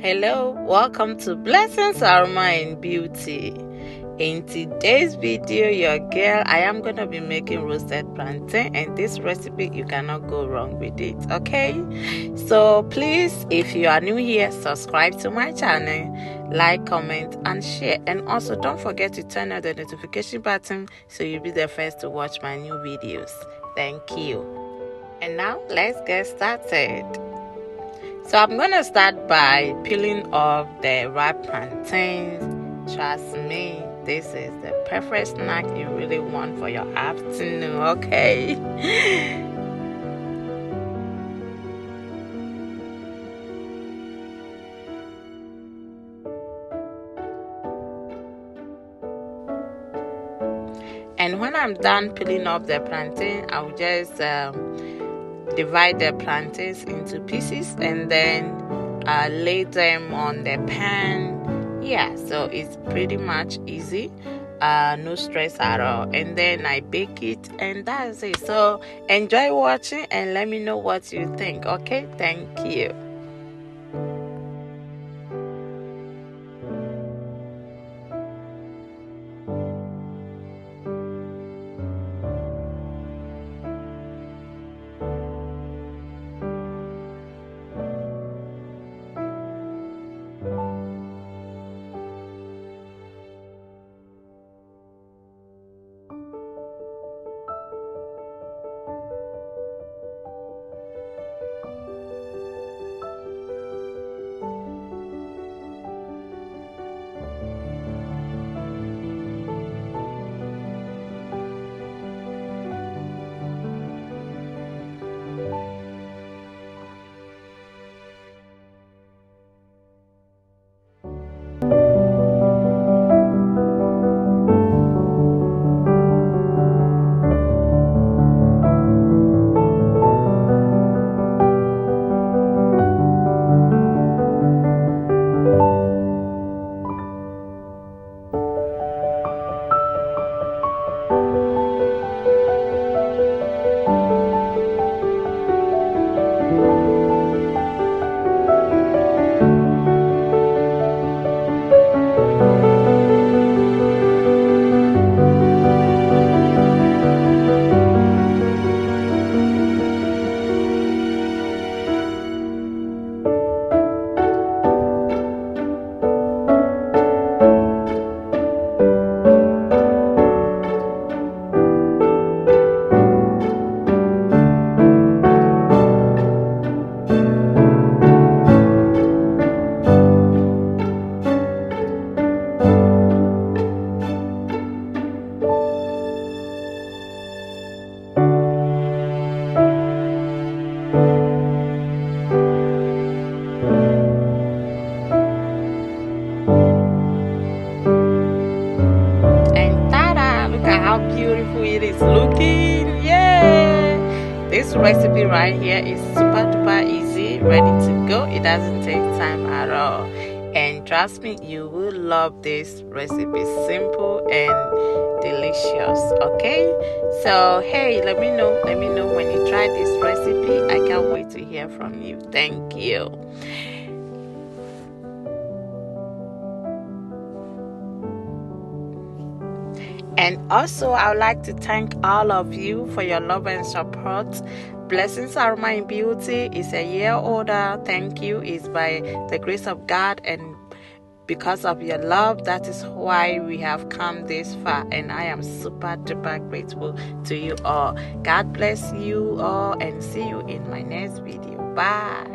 Hello, welcome to Blessings Aroma in Beauty. In today's video, your girl, I am going to be making roasted plantain, and this recipe, you cannot go wrong with it, okay? So please, if you are new here, subscribe to my channel, like, comment, and share. And also, don't forget to turn on the notification button so you'll be the first to watch my new videos. Thank you. And now, let's get started. So I'm gonna start by peeling off the ripe plantains. Trust me, this is the perfect snack you really want for your afternoon, okay? And when I'm done peeling off the plantain, I'll just divide the plantains into pieces and then lay them on the pan. Yeah, so it's pretty much easy, no stress at all. And then I bake it, and that's it. So enjoy watching and let me know what you think, okay? Thank you. How beautiful it is looking. Yeah, this recipe right here is super duper easy, ready to go. It doesn't take time at all, and trust me, you will love this recipe. Simple and delicious, okay? So hey, let me know when you try this recipe. I can't wait to hear from you. Thank you. And also, I would like to thank all of you for your love and support. Blessings Aroma in Beauty is a year older. Thank you. It's by the grace of God and because of your love. That is why we have come this far. And I am super duper grateful to you all. God bless you all and see you in my next video. Bye.